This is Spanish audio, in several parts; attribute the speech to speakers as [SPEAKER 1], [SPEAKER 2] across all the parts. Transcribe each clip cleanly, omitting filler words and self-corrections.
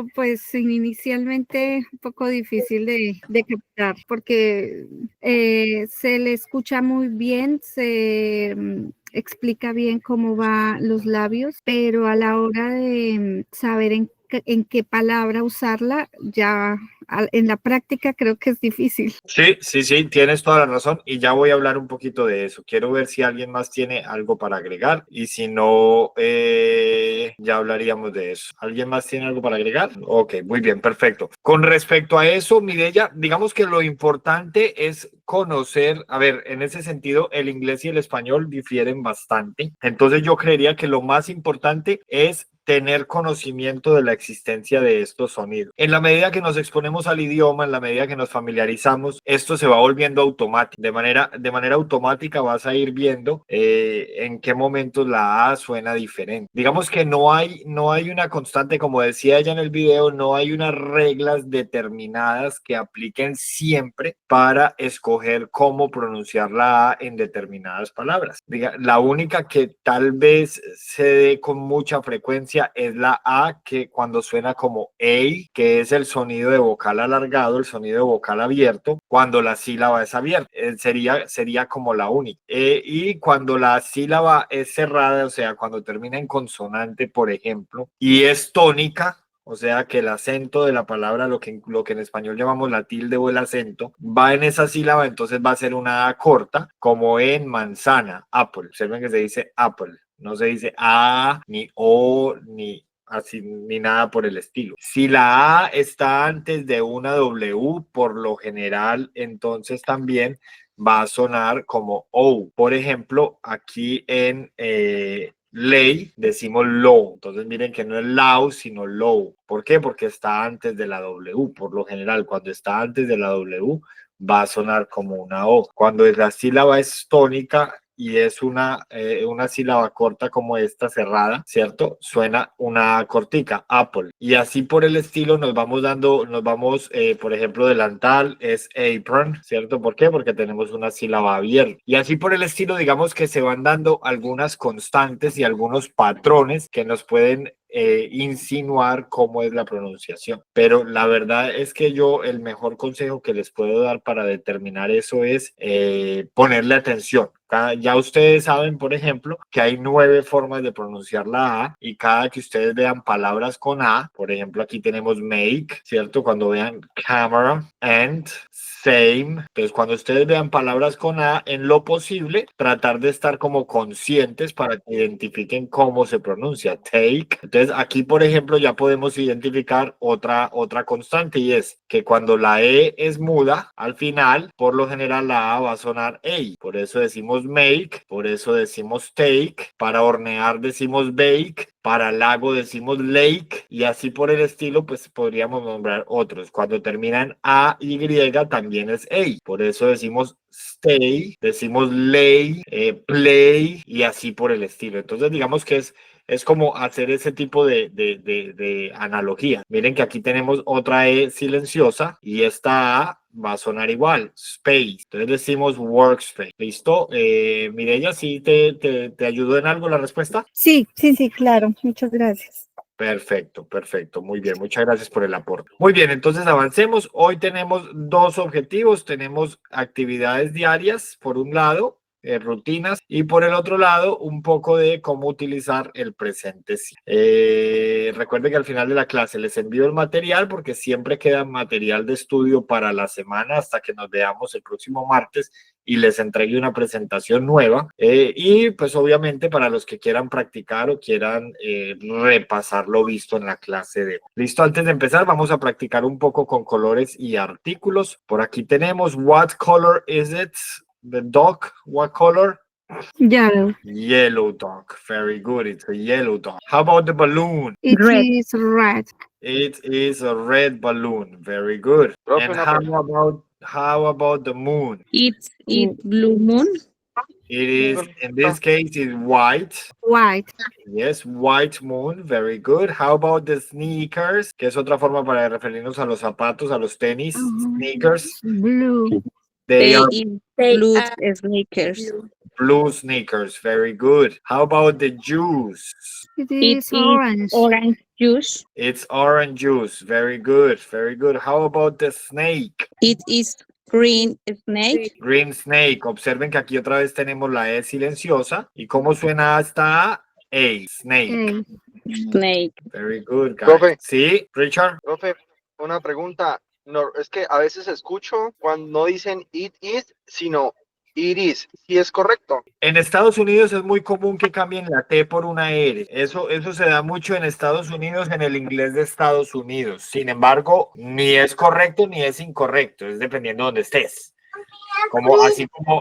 [SPEAKER 1] pero pues inicialmente un poco difícil de captar porque se le escucha muy bien, se explica bien cómo van los labios, pero a la hora de saber en qué palabra usarla, ya en la práctica creo que es difícil.
[SPEAKER 2] Sí, sí, sí, tienes toda la razón y ya voy a hablar un poquito de eso. Quiero ver si alguien más tiene algo para agregar y si no, ya hablaríamos de eso. ¿Alguien más tiene algo para agregar? Ok, muy bien, perfecto. Con respecto a eso, Mireya, digamos que lo importante es conocer, a ver, en ese sentido, el inglés y el español difieren bastante. Entonces yo creería que lo más importante es tener conocimiento de la existencia de estos sonidos. En la medida que nos exponemos al idioma, en la medida que nos familiarizamos, esto se va volviendo automático. De manera automática vas a ir viendo en qué momentos la A suena diferente. Digamos que no hay una constante, como decía ella en el video, no hay unas reglas determinadas que apliquen siempre para escoger cómo pronunciar la A en determinadas palabras. La única que tal vez se dé con mucha frecuencia es la A, que cuando suena como A, que es el sonido de vocal alargado, el sonido de vocal abierto, cuando la sílaba es abierta, sería como la única. Y cuando la sílaba es cerrada, o sea, cuando termina en consonante, por ejemplo, y es tónica, o sea que el acento de la palabra, lo que en español llamamos la tilde o el acento, va en esa sílaba, entonces va a ser una A corta, como en manzana, apple. Observen que se dice apple. No se dice A, ni O, ni así, ni nada por el estilo. Si la A está antes de una W, por lo general, entonces también va a sonar como O. Por ejemplo, aquí en ley decimos low. Entonces miren que no es loud, sino low. ¿Por qué? Porque está antes de la W. Por lo general, cuando está antes de la W, va a sonar como una O. Cuando la sílaba es tónica y es una sílaba corta como esta cerrada, ¿cierto? Suena una cortica, apple. Y así por el estilo nos vamos, por ejemplo, delantal es apron, ¿cierto? ¿Por qué? Porque tenemos una sílaba abierta. Y así por el estilo, digamos que se van dando algunas constantes y algunos patrones que nos pueden insinuar cómo es la pronunciación. Pero la verdad es que el mejor consejo que les puedo dar para determinar eso es ponerle atención. Ya ustedes saben, por ejemplo, que hay 9 formas de pronunciar la A y cada que ustedes vean palabras con A, por ejemplo, aquí tenemos make, ¿cierto? Cuando vean camera, and, same. Entonces, cuando ustedes vean palabras con A, en lo posible, tratar de estar como conscientes para que identifiquen cómo se pronuncia. Take. Entonces, aquí, por ejemplo, ya podemos identificar otra constante y es que cuando la E es muda, al final, por lo general, la A va a sonar A. Por eso decimos make, por eso decimos take, para hornear decimos bake, para lago decimos lake y así por el estilo pues podríamos nombrar otros. Cuando terminan A, Y también es A, por eso decimos stay, decimos lay, play y así por el estilo. Entonces digamos que es como hacer ese tipo de analogía. Miren que aquí tenemos otra E silenciosa y esta A va a sonar igual, space. Entonces decimos workspace. ¿Listo? Mireya, ¿sí te ayudó en algo la respuesta?
[SPEAKER 1] Sí, sí, sí, claro. Muchas gracias.
[SPEAKER 2] Perfecto, perfecto. Muy bien, muchas gracias por el aporte. Muy bien, entonces avancemos. Hoy tenemos 2 objetivos. Tenemos actividades diarias, por un lado, rutinas, y por el otro lado, un poco de cómo utilizar el presente simple. Recuerden que al final de la clase les envío el material porque siempre queda material de estudio para la semana hasta que nos veamos el próximo martes y les entregue una presentación nueva. Y pues obviamente para los que quieran practicar o quieran repasar lo visto en la clase de hoy. Listo, antes de empezar vamos a practicar un poco con colores y artículos. Por aquí tenemos, what color is it? The dog, what color?
[SPEAKER 1] Yellow.
[SPEAKER 2] Yellow dog. Very good. It's a yellow dog. How about the balloon?
[SPEAKER 1] It
[SPEAKER 3] Red.
[SPEAKER 1] is red.
[SPEAKER 2] It is a red balloon. Very good. And how about the moon?
[SPEAKER 3] It's blue moon.
[SPEAKER 2] It is, in this case, it's white.
[SPEAKER 1] White.
[SPEAKER 2] Yes, white moon. Very good. How about the sneakers? Que es otra forma para referirnos a los zapatos, a los tenis. Sneakers.
[SPEAKER 1] Blue.
[SPEAKER 2] They
[SPEAKER 3] They
[SPEAKER 2] are
[SPEAKER 3] is blue sneakers.
[SPEAKER 2] Blue sneakers. Very good. How about the juice?
[SPEAKER 1] It
[SPEAKER 3] It
[SPEAKER 1] is
[SPEAKER 3] is
[SPEAKER 1] orange.
[SPEAKER 3] orange juice.
[SPEAKER 2] It's orange juice. Very good. Very good. How about the snake?
[SPEAKER 3] It is green snake.
[SPEAKER 2] Green snake. Observen que aquí otra vez tenemos la E silenciosa. ¿Y cómo suena hasta A? Snake.
[SPEAKER 3] Snake.
[SPEAKER 2] Very good, guys.
[SPEAKER 4] Profe.
[SPEAKER 2] Sí, Richard.
[SPEAKER 4] Profe, una pregunta. No, es que a veces escucho cuando no dicen it is, sino it is. ¿Sí es correcto?
[SPEAKER 2] En Estados Unidos es muy común que cambien la T por una R. Eso se da mucho en Estados Unidos, en el inglés de Estados Unidos. Sin embargo, ni es correcto ni es incorrecto. Es dependiendo de donde estés.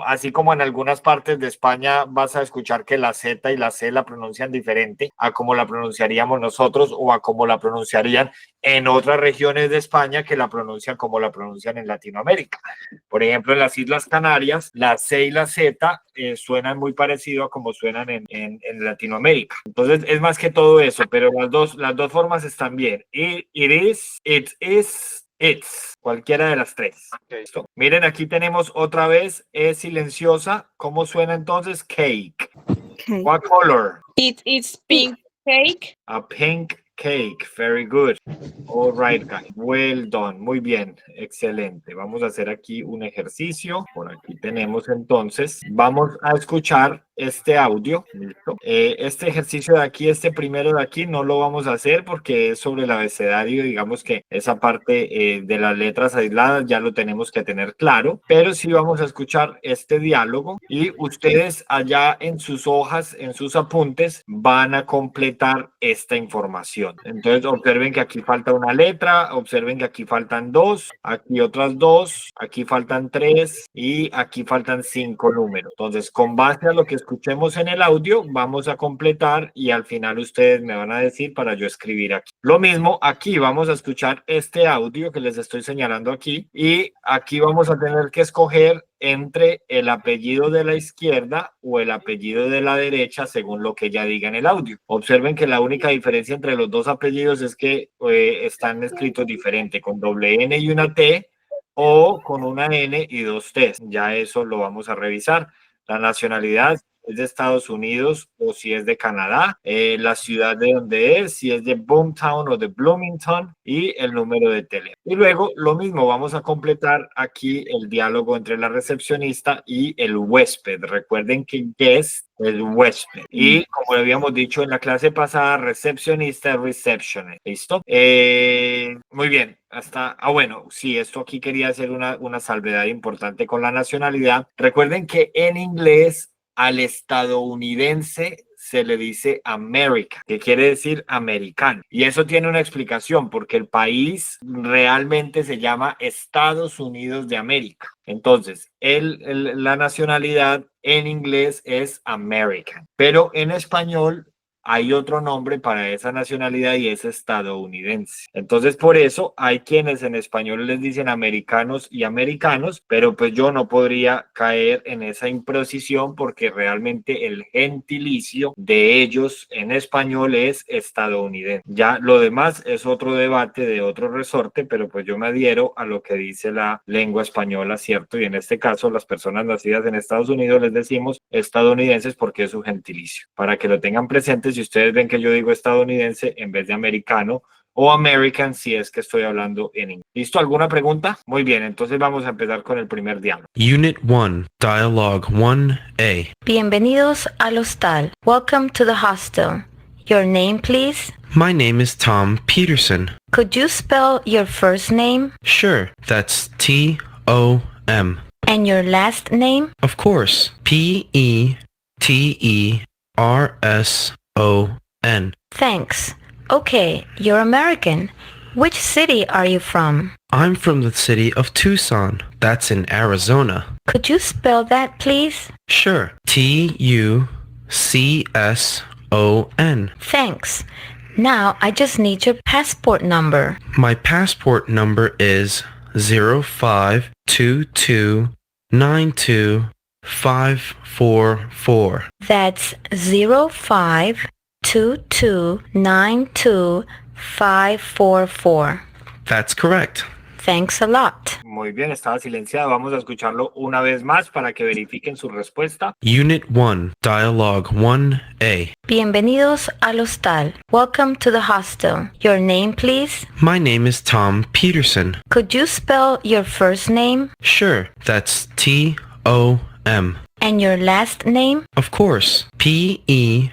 [SPEAKER 2] Así como en algunas partes de España vas a escuchar que la Z y la C la pronuncian diferente a como la pronunciaríamos nosotros o a como la pronunciarían en otras regiones de España que la pronuncian como la pronuncian en Latinoamérica. Por ejemplo, en las Islas Canarias, la C y la Z suenan muy parecido a como suenan en Latinoamérica. Entonces, es más que todo eso, pero las dos formas están bien. It is, it is, it's. Cualquiera de las tres.
[SPEAKER 4] Okay.
[SPEAKER 2] Listo. Miren, aquí tenemos otra vez E silenciosa. ¿Cómo suena entonces? Cake.
[SPEAKER 1] Okay.
[SPEAKER 2] What color?
[SPEAKER 3] It is pink cake.
[SPEAKER 2] A pink cake. Very good. All right, guys. Well done. Muy bien. Excelente. Vamos a hacer aquí un ejercicio. Por aquí tenemos entonces. Vamos a escuchar este audio. ¿Listo? Este ejercicio de aquí, este primero de aquí, no lo vamos a hacer porque es sobre el abecedario. Digamos que esa parte de las letras aisladas ya lo tenemos que tener claro. Pero sí vamos a escuchar este diálogo y ustedes allá en sus hojas, en sus apuntes, van a completar esta información. Entonces observen que aquí falta una letra, observen que aquí faltan 2, aquí otras 2, aquí faltan 3 y aquí faltan 5 números. Entonces, con base a lo que escuchemos en el audio, vamos a completar y al final ustedes me van a decir para yo escribir aquí. Lo mismo, aquí vamos a escuchar este audio que les estoy señalando aquí y aquí vamos a tener que escoger entre el apellido de la izquierda o el apellido de la derecha según lo que ella diga en el audio. Observen que la única diferencia entre los dos apellidos es que están escritos diferente, con doble N y una T o con una N y 2 T. Ya eso lo vamos a revisar. La nacionalidad es de Estados Unidos o si es de Canadá, la ciudad de donde es, si es de Boomtown o de Bloomington y el número de teléfono. Y luego lo mismo, vamos a completar aquí el diálogo entre la recepcionista y el huésped. Recuerden que guest es huésped. Y como habíamos dicho en la clase pasada, recepcionista es receptionist. ¿Listo? Muy bien. Bueno, sí, esto aquí quería hacer una salvedad importante con la nacionalidad. Recuerden que en inglés al estadounidense se le dice America, que quiere decir americano. Y eso tiene una explicación, porque el país realmente se llama Estados Unidos de América. Entonces, la nacionalidad en inglés es American, pero en español hay otro nombre para esa nacionalidad y es estadounidense. Entonces, por eso hay quienes en español les dicen americanos y americanos, pero pues yo no podría caer en esa imprecisión porque realmente el gentilicio de ellos en español es estadounidense. Ya lo demás es otro debate de otro resorte, pero pues yo me adhiero a lo que dice la lengua española, ¿cierto? Y en este caso, las personas nacidas en Estados Unidos les decimos estadounidenses porque es su gentilicio. Para que lo tengan presente, si ustedes ven que yo digo estadounidense en vez de americano o American si es que estoy hablando en inglés. ¿Listo? ¿Alguna pregunta? Muy bien, entonces vamos a empezar con el primer diálogo.
[SPEAKER 5] Unit 1, Dialogue 1A.
[SPEAKER 6] Bienvenidos al hostal. Welcome to the hostel. Your name, please?
[SPEAKER 5] My name is Tom Peterson.
[SPEAKER 6] Could you spell your first name?
[SPEAKER 5] Sure, that's T-O-M.
[SPEAKER 6] And your last name?
[SPEAKER 5] Of course, P-E-T-E-R-S-O-N.
[SPEAKER 6] Thanks. Okay, you're American. Which city are you from?
[SPEAKER 5] I'm from the city of Tucson. That's in Arizona.
[SPEAKER 6] Could you spell that, please?
[SPEAKER 5] Sure, T-U-C-S-O-N.
[SPEAKER 6] Thanks. Now I just need your passport number.
[SPEAKER 5] My passport number is 0522925544.
[SPEAKER 6] That's 0522925544.
[SPEAKER 5] That's correct.
[SPEAKER 6] Thanks a lot.
[SPEAKER 2] Muy bien, estaba silenciado. Vamos a escucharlo una vez más para que verifiquen su respuesta.
[SPEAKER 5] Unit 1, Dialogue 1A.
[SPEAKER 6] Bienvenidos al hostal. Welcome to the hostel. Your name, please?
[SPEAKER 5] My name is Tom Peterson.
[SPEAKER 6] Could you spell your first name
[SPEAKER 5] Sure, that's T-O-M.
[SPEAKER 6] and your last name?
[SPEAKER 5] Of course, P-E-T-E-R-S-O-N.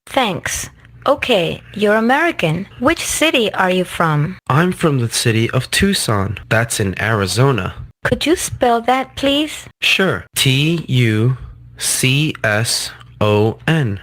[SPEAKER 6] Thanks. Okay, you're American. Which city are you from?
[SPEAKER 5] I'm from the city of Tucson. That's in Arizona.
[SPEAKER 6] Could you spell that, please?
[SPEAKER 5] Sure, T-U-C-S-O-N.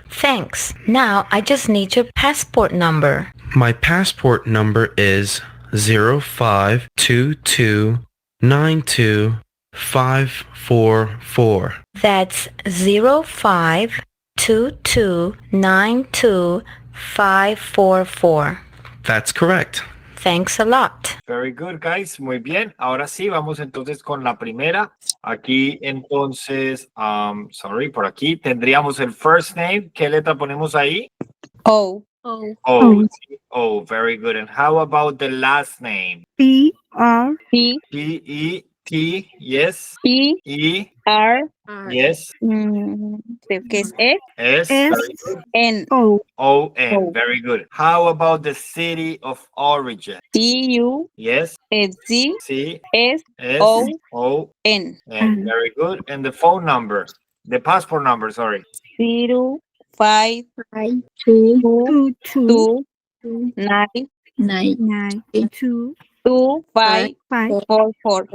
[SPEAKER 6] Thanks. Now I just need your passport number.
[SPEAKER 5] My passport number is 0522925544.
[SPEAKER 6] That's 0522925544.
[SPEAKER 5] That's correct.
[SPEAKER 6] Thanks a lot.
[SPEAKER 2] Very good, guys. Muy bien. Ahora sí, vamos entonces con la primera. Aquí, entonces, por aquí tendríamos el first name. ¿Qué letra ponemos ahí?
[SPEAKER 3] O.
[SPEAKER 2] Oh, oh, very good. And how about the last name?
[SPEAKER 1] P-R.
[SPEAKER 3] P.
[SPEAKER 2] P-E-T, yes.
[SPEAKER 3] P.
[SPEAKER 2] E,
[SPEAKER 3] R.
[SPEAKER 2] yes.
[SPEAKER 3] Creo que es E.
[SPEAKER 2] S,
[SPEAKER 1] S.
[SPEAKER 2] very good.
[SPEAKER 3] N.
[SPEAKER 1] O.
[SPEAKER 2] O-N,
[SPEAKER 3] O.
[SPEAKER 2] very good. How about the city of origin?
[SPEAKER 3] T. U.
[SPEAKER 2] Yes.
[SPEAKER 3] Z.
[SPEAKER 2] C,
[SPEAKER 3] S.
[SPEAKER 2] S,
[SPEAKER 3] O.
[SPEAKER 2] O,
[SPEAKER 3] N.
[SPEAKER 2] N, very good. And the phone number, the passport number, sorry.
[SPEAKER 3] 0 5
[SPEAKER 1] Two.
[SPEAKER 3] 2
[SPEAKER 1] Two.
[SPEAKER 3] 2 9
[SPEAKER 1] Nine. Two.
[SPEAKER 3] 2 5
[SPEAKER 1] Five.
[SPEAKER 3] 4 4.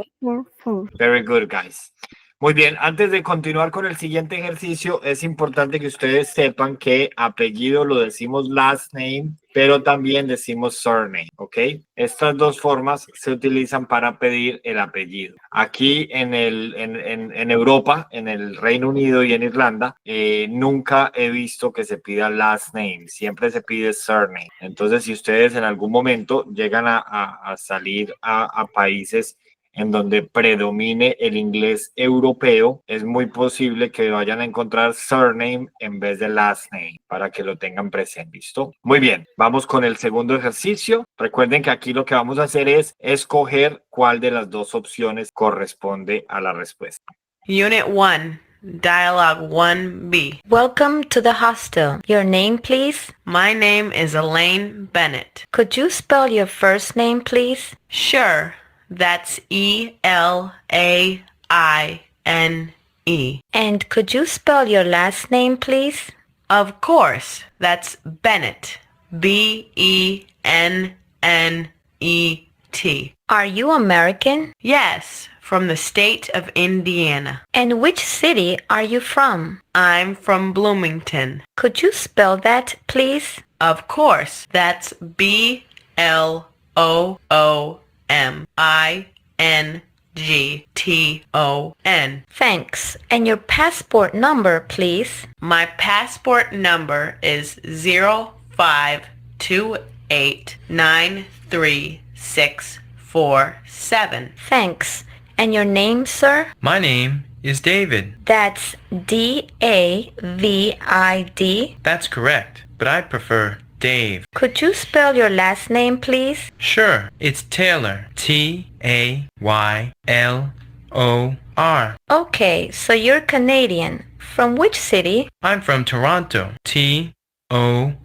[SPEAKER 1] Four.
[SPEAKER 2] Very good, guys. Muy bien, antes de continuar con el siguiente ejercicio, es importante que ustedes sepan que apellido lo decimos last name, pero también decimos surname, ¿ok? Estas dos formas se utilizan para pedir el apellido. Aquí en Europa, en el Reino Unido y en Irlanda, nunca he visto que se pida last name, siempre se pide surname. Entonces, si ustedes en algún momento llegan a salir a países en donde predomine el inglés europeo, es muy posible que vayan a encontrar surname en vez de last name, para que lo tengan presente, ¿listo? Muy bien, vamos con el segundo ejercicio. Recuerden que aquí lo que vamos a hacer es escoger cuál de las dos opciones corresponde a la respuesta.
[SPEAKER 7] Unit 1, Dialogue 1B.
[SPEAKER 6] Welcome to the hostel. Your name, please?
[SPEAKER 7] My name is Elaine Bennett.
[SPEAKER 6] Could you spell your first name, please?
[SPEAKER 7] Sure, that's E-L-A-I-N-E.
[SPEAKER 6] And could you spell your last name, please?
[SPEAKER 7] Of course, that's Bennett. B-E-N-N-E-T.
[SPEAKER 6] Are you American?
[SPEAKER 7] Yes, from the state of Indiana.
[SPEAKER 6] And which city are you from?
[SPEAKER 7] I'm from Bloomington.
[SPEAKER 6] Could you spell that, please?
[SPEAKER 7] Of course, that's B-L-O-O-M-I-N-G-T-O-N.
[SPEAKER 6] Thanks. And your passport number, please?
[SPEAKER 7] My passport number is 0528936647.
[SPEAKER 6] Thanks. And your name, sir?
[SPEAKER 8] My name is David.
[SPEAKER 6] That's D-A-V-I-D.
[SPEAKER 8] That's correct, but I prefer Dave.
[SPEAKER 6] Could you spell your last name, please?
[SPEAKER 8] Sure, it's Taylor. T-A-Y-L-O-R.
[SPEAKER 6] Okay, so you're Canadian. From which city?
[SPEAKER 8] I'm from Toronto. T-O-R-O-N-T-O.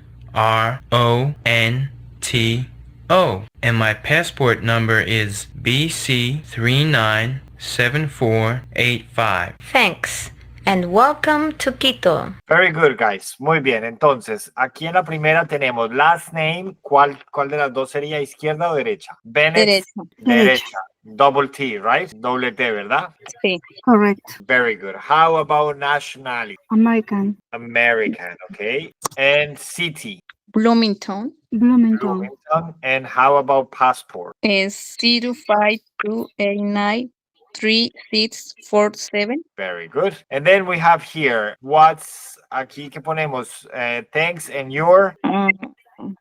[SPEAKER 8] And my passport number is BC397485.
[SPEAKER 6] Thanks. And welcome to Quito.
[SPEAKER 2] Very good, guys. Muy bien. Entonces, aquí en la primera tenemos last name. ¿Cuál de las dos sería, izquierda o derecha? Bennett. Derecha. Double T, right? Doble T, ¿verdad?
[SPEAKER 3] Sí.
[SPEAKER 1] Correct.
[SPEAKER 2] Very good. How about nationality?
[SPEAKER 1] American.
[SPEAKER 2] American, okay. And city?
[SPEAKER 3] Bloomington
[SPEAKER 1] Bloomington.
[SPEAKER 2] Bloomington. And how about passport?
[SPEAKER 3] es 0528936647.
[SPEAKER 2] Very good. And then we have here, what's aquí que ponemos? Thanks and your.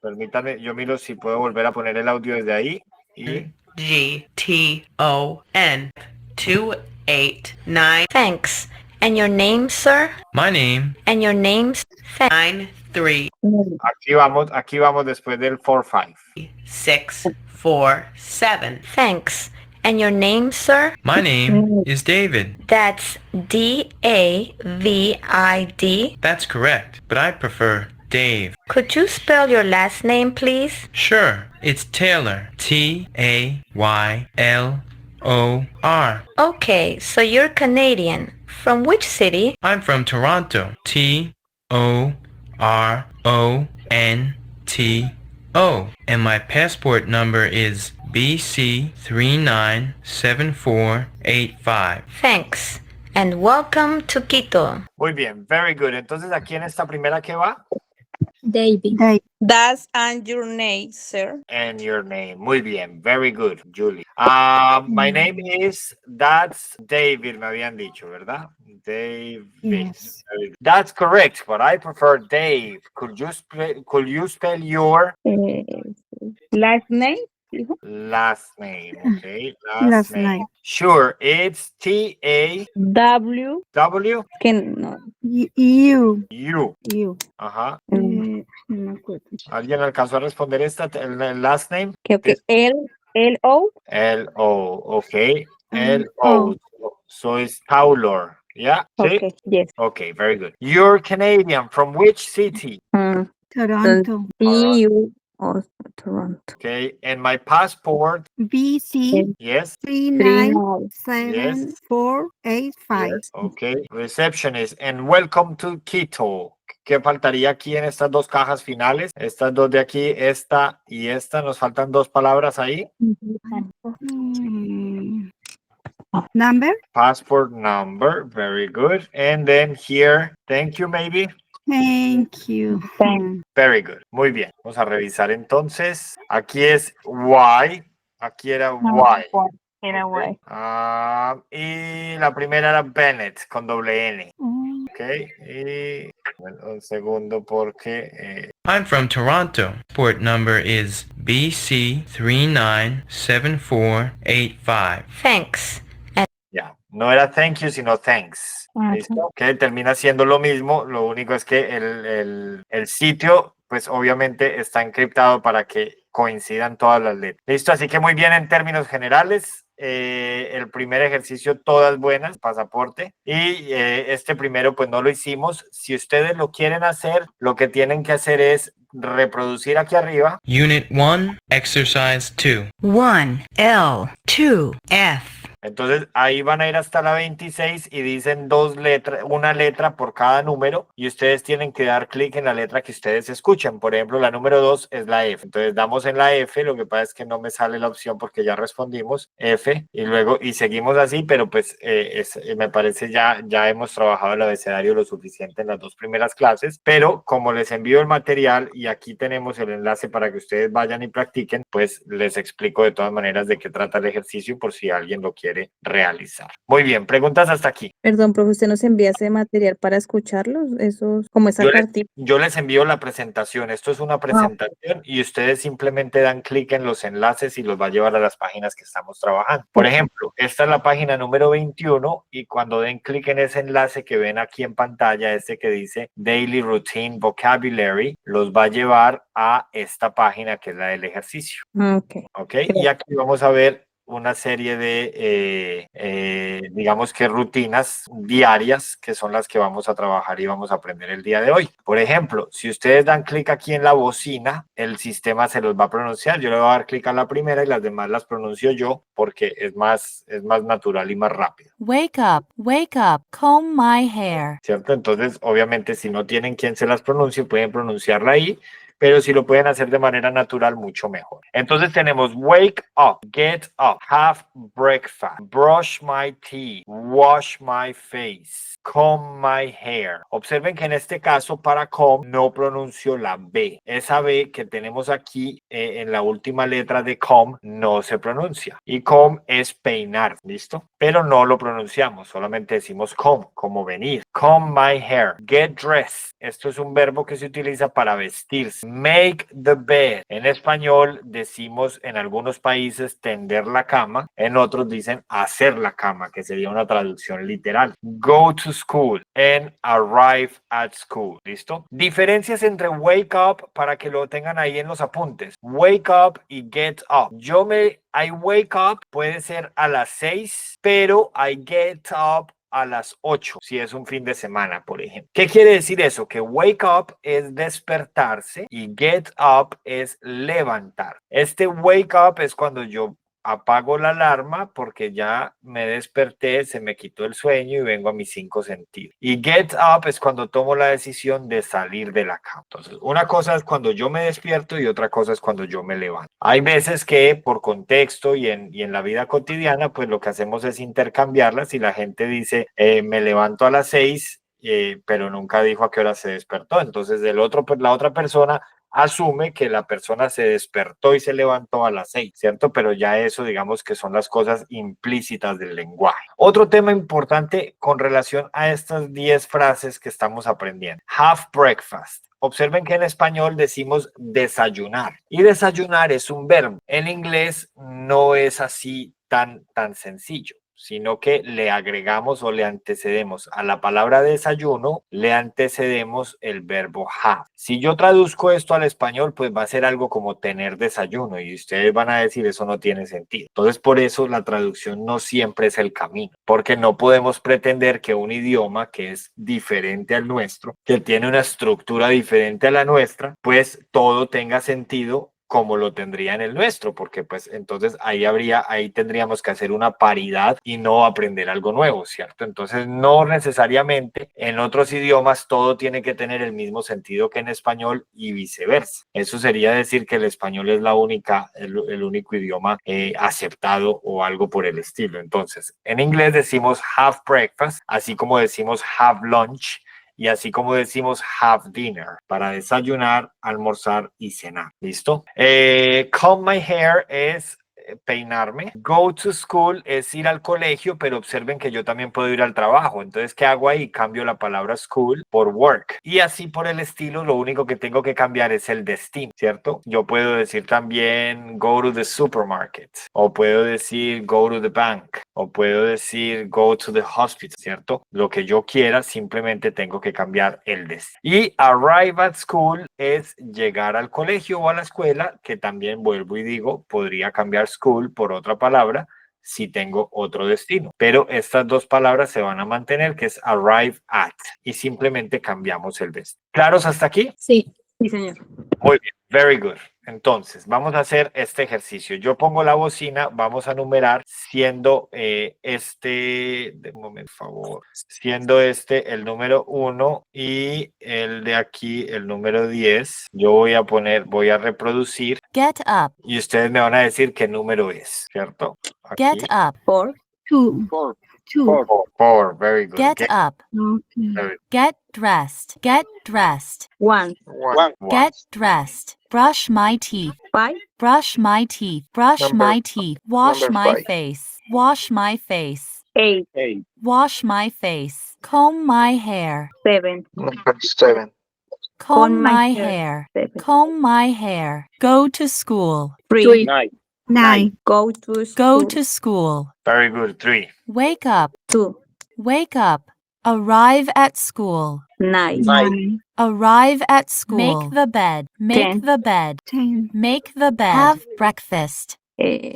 [SPEAKER 2] Permítame, yo miro si puedo volver a poner el audio desde ahí. Y
[SPEAKER 7] G-T-O-N 289
[SPEAKER 6] Thanks. And your name, sir?
[SPEAKER 8] My name
[SPEAKER 6] And your name's
[SPEAKER 7] 936647. 3,
[SPEAKER 2] Aquí vamos después del 4, 5.
[SPEAKER 7] 6, 4, 7.
[SPEAKER 6] Thanks. And your name, sir?
[SPEAKER 8] My name is David.
[SPEAKER 6] That's D-A-V-I-D.
[SPEAKER 8] That's correct, but I prefer Dave.
[SPEAKER 6] Could you spell your last name, please?
[SPEAKER 8] Sure, it's Taylor. Taylor.
[SPEAKER 6] Okay, so you're Canadian. From which city?
[SPEAKER 8] I'm from Toronto. Toronto. And my passport number is BC397485.
[SPEAKER 6] Thanks. And welcome to Quito.
[SPEAKER 2] Muy bien, very good. Entonces, aquí en esta primera, ¿qué va?
[SPEAKER 3] David. That's and your name, sir.
[SPEAKER 2] And your name. Muy bien, very good, Julie. My name is, that's David, me habían dicho, ¿verdad? David.
[SPEAKER 1] Yes.
[SPEAKER 2] That's correct, but I prefer Dave. Could you spell your
[SPEAKER 3] Last name?
[SPEAKER 2] last name? Okay,
[SPEAKER 1] Last name.
[SPEAKER 2] Sure, it's T-A-W.
[SPEAKER 3] W. Que no.
[SPEAKER 1] You.
[SPEAKER 2] U. Ajá.
[SPEAKER 1] No me acuerdo.
[SPEAKER 2] ¿Alguien alcanzó a responder el last name?
[SPEAKER 3] Que L-O.
[SPEAKER 2] L-O, okay. L-O. So it's Taylor. Yeah? See?
[SPEAKER 3] Okay, yes.
[SPEAKER 2] Okay, very good. You're Canadian. From which city?
[SPEAKER 1] Toronto.
[SPEAKER 3] EU or Toronto.
[SPEAKER 2] Okay, and my passport,
[SPEAKER 1] BC
[SPEAKER 2] yes.
[SPEAKER 1] 397485.
[SPEAKER 2] Yes, okay. Receptionist, and welcome to Quito. ¿Qué faltaría aquí en estas dos cajas finales? Estas dos de aquí, esta y esta. Nos faltan dos palabras ahí.
[SPEAKER 1] Number?
[SPEAKER 2] Passport number, very good. And then here, thank you, maybe.
[SPEAKER 1] Thank you.
[SPEAKER 2] Very good. Muy bien. Vamos a revisar entonces. Aquí es Y. Aquí era Y.
[SPEAKER 3] Era
[SPEAKER 2] Okay. Y la primera era Bennett con doble N. Ok. Y bueno, un segundo porque...
[SPEAKER 8] I'm from Toronto. Passport number is BC397485.
[SPEAKER 6] Thanks.
[SPEAKER 2] Ya, no era thank you, sino thanks. ¿Listo? Que termina siendo lo mismo, lo único es que el sitio, pues obviamente está encriptado para que coincidan todas las letras. ¿Listo? Así que muy bien en términos generales. El primer ejercicio, todas buenas, pasaporte. Y este primero, pues no lo hicimos. Si ustedes lo quieren hacer, lo que tienen que hacer es reproducir aquí arriba.
[SPEAKER 8] Unit 1, Exercise 2.
[SPEAKER 6] 1, L, 2, F.
[SPEAKER 2] Entonces ahí van a ir hasta la 26 y dicen dos letras, una letra por cada número y ustedes tienen que dar clic en la letra que ustedes escuchen. Por ejemplo, la número 2 es la F. Entonces damos en la F, lo que pasa es que no me sale la opción porque ya respondimos F y luego y seguimos así, pero pues me parece ya hemos trabajado el abecedario lo suficiente en las dos primeras clases, pero como les envío el material y aquí tenemos el enlace para que ustedes vayan y practiquen, pues les explico de todas maneras de qué trata el ejercicio por si alguien lo quiere realizar. Muy bien, preguntas hasta aquí.
[SPEAKER 3] Perdón, profe, ¿usted nos envía ese material para escucharlos? Eso, como esa cartita.
[SPEAKER 2] Yo les envío la presentación. Esto es una presentación y ustedes simplemente dan clic en los enlaces y los va a llevar a las páginas que estamos trabajando. Por ejemplo, esta es la página número 21 y cuando den clic en ese enlace que ven aquí en pantalla, este que dice Daily Routine Vocabulary, los va a llevar a esta página que es la del ejercicio. Ok, y aquí vamos a ver una serie de, digamos que rutinas diarias que son las que vamos a trabajar y vamos a aprender el día de hoy. Por ejemplo, si ustedes dan clic aquí en la bocina, el sistema se los va a pronunciar. Yo le voy a dar clic a la primera y las demás las pronuncio yo porque es más natural y más rápido.
[SPEAKER 9] Wake up, comb my hair.
[SPEAKER 2] ¿Cierto? Entonces, obviamente, si no tienen quien se las pronuncie, pueden pronunciarla ahí. Pero si lo pueden hacer de manera natural, mucho mejor. Entonces tenemos wake up, get up, have breakfast, brush my teeth, wash my face, comb my hair. Observen que en este caso para comb no pronuncio la B. Esa B que tenemos aquí en la última letra de comb no se pronuncia. Y comb es peinar, ¿listo? Pero no lo pronunciamos, solamente decimos comb, como venir. Comb my hair, get dressed. Esto es un verbo que se utiliza para vestirse. make the bed. En español decimos en algunos países tender la cama, en otros dicen hacer la cama, que sería una traducción literal. Go to school and arrive at school. ¿Listo? Diferencias entre wake up para que lo tengan ahí en los apuntes. Wake up y get up. I wake up puede ser a las 6, pero I get up a las 8, si es un fin de semana, por ejemplo. ¿Qué quiere decir eso? Que wake up es despertarse y get up es levantar. Este wake up es cuando yo apago la alarma porque ya me desperté, se me quitó el sueño y vengo a mis 5 sentidos. Y get up es cuando tomo la decisión de salir de la cama. Entonces, una cosa es cuando yo me despierto y otra cosa es cuando yo me levanto. Hay veces que por contexto y en la vida cotidiana, pues lo que hacemos es intercambiarlas y la gente dice, me levanto a las 6, pero nunca dijo a qué hora se despertó. Entonces, la otra persona asume que la persona se despertó y se levantó a las 6, ¿cierto? Pero ya eso, digamos que son las cosas implícitas del lenguaje. Otro tema importante con relación a estas 10 frases que estamos aprendiendo. Have breakfast. Observen que en español decimos desayunar y desayunar es un verbo. En inglés no es así tan sencillo, sino que le agregamos o le antecedemos a la palabra desayuno, le antecedemos el verbo have. Si yo traduzco esto al español, pues va a ser algo como tener desayuno y ustedes van a decir eso no tiene sentido. Entonces, por eso la traducción no siempre es el camino, porque no podemos pretender que un idioma que es diferente al nuestro, que tiene una estructura diferente a la nuestra, pues todo tenga sentido como lo tendría en el nuestro, porque pues entonces ahí tendríamos que hacer una paridad y no aprender algo nuevo, ¿cierto? Entonces no necesariamente en otros idiomas todo tiene que tener el mismo sentido que en español y viceversa. Eso sería decir que el español es el único idioma aceptado o algo por el estilo. Entonces, en inglés decimos have breakfast, así como decimos have lunch, y así como decimos have dinner, para desayunar, almorzar y cenar. ¿Listo? Comb my hair es peinarme. Go to school es ir al colegio, pero observen que yo también puedo ir al trabajo. Entonces, ¿qué hago ahí? Cambio la palabra school por work. Y así por el estilo, lo único que tengo que cambiar es el destino, ¿cierto? Yo puedo decir también go to the supermarket, o puedo decir go to the bank, o puedo decir go to the hospital, ¿cierto? Lo que yo quiera, simplemente tengo que cambiar el destino. Y arrive at school es llegar al colegio o a la escuela, que también vuelvo y digo, podría cambiar school por otra palabra si tengo otro destino. Pero estas dos palabras se van a mantener, que es arrive at, y simplemente cambiamos el destino. ¿Claros hasta aquí?
[SPEAKER 3] Sí, sí, señor.
[SPEAKER 2] Muy bien, very good. Entonces, vamos a hacer este ejercicio. Yo pongo la bocina, vamos a numerar siendo de un momento, por favor, siendo el número 1 y el de aquí, el número 10. Yo voy a reproducir
[SPEAKER 9] Get up.
[SPEAKER 2] y ustedes me van a decir qué número es, ¿cierto? Aquí.
[SPEAKER 9] Get up.
[SPEAKER 3] 4,
[SPEAKER 1] 2,
[SPEAKER 4] 4,
[SPEAKER 1] 2.
[SPEAKER 2] 4, very good.
[SPEAKER 9] Get up.
[SPEAKER 1] Okay.
[SPEAKER 2] very
[SPEAKER 9] Get dressed. Get dressed.
[SPEAKER 3] 1,
[SPEAKER 4] 1,
[SPEAKER 9] Get dressed. Brush my teeth.
[SPEAKER 3] 5,
[SPEAKER 9] Brush my teeth. Brush
[SPEAKER 4] Number-
[SPEAKER 9] my teeth. Wash
[SPEAKER 4] number
[SPEAKER 9] my
[SPEAKER 4] 5.
[SPEAKER 9] face. Wash my face.
[SPEAKER 3] 8,
[SPEAKER 4] 8,
[SPEAKER 9] Wash my face. Comb my hair.
[SPEAKER 3] 7,
[SPEAKER 4] number 7,
[SPEAKER 9] Comb
[SPEAKER 3] my
[SPEAKER 9] my
[SPEAKER 3] hair.
[SPEAKER 9] hair.
[SPEAKER 3] 7,
[SPEAKER 9] Comb my hair. Go to school.
[SPEAKER 3] 3,
[SPEAKER 4] 9,
[SPEAKER 1] 9.
[SPEAKER 3] go to school.
[SPEAKER 9] Go to school.
[SPEAKER 2] Very good. 3.
[SPEAKER 9] Wake up.
[SPEAKER 3] 2,
[SPEAKER 9] Wake up. Arrive at school.
[SPEAKER 3] 9,
[SPEAKER 1] 9.
[SPEAKER 9] Arrive at school. Make the bed. Make
[SPEAKER 3] 10.
[SPEAKER 9] the bed.
[SPEAKER 1] 10.
[SPEAKER 9] Make the bed. Have breakfast.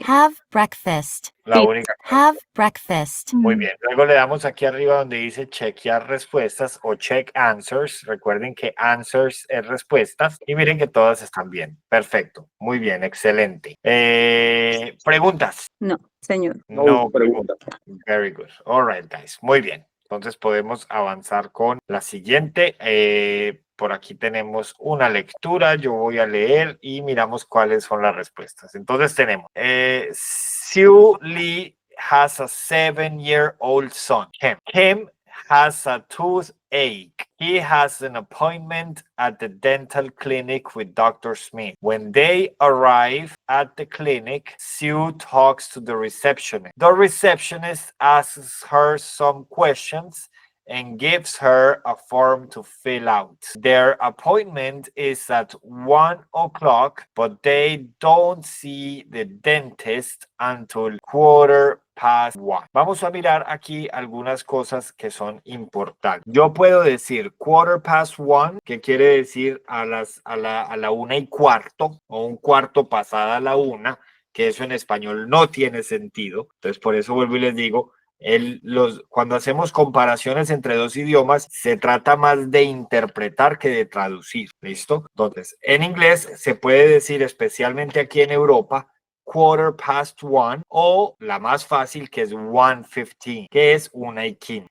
[SPEAKER 9] Have breakfast.
[SPEAKER 2] La única.
[SPEAKER 9] Have breakfast.
[SPEAKER 2] Muy bien. Luego le damos aquí arriba donde dice chequear respuestas o check answers. Recuerden que answers es respuestas y miren que todas están bien. Perfecto. Muy bien. Excelente. ¿Preguntas?
[SPEAKER 3] No, señor.
[SPEAKER 2] No preguntas. Very good. All right, guys. Muy bien. Entonces podemos avanzar con la siguiente. Por aquí tenemos una lectura. Yo voy a leer y miramos cuáles son las respuestas. Entonces tenemos Sue Lee has a 7-year-old son. Kim has a toothache. He has an appointment at the dental clinic with Dr. Smith. When they arrive at the clinic, Sue talks to the receptionist. The receptionist asks her some questions and gives her a form to fill out. Their appointment is at 1 o'clock, but they don't see the dentist until 1:15. Vamos a mirar aquí algunas cosas que son importantes. Yo puedo decir 1:15, que quiere decir a la 1:15 o 1:15 pasada la 1, que eso en español no tiene sentido. Entonces, por eso vuelvo y les digo, cuando hacemos comparaciones entre dos idiomas, se trata más de interpretar que de traducir. ¿Listo? Entonces, en inglés se puede decir, especialmente aquí en Europa, 1:15 o la más fácil, que es 1:15, que es 1:15.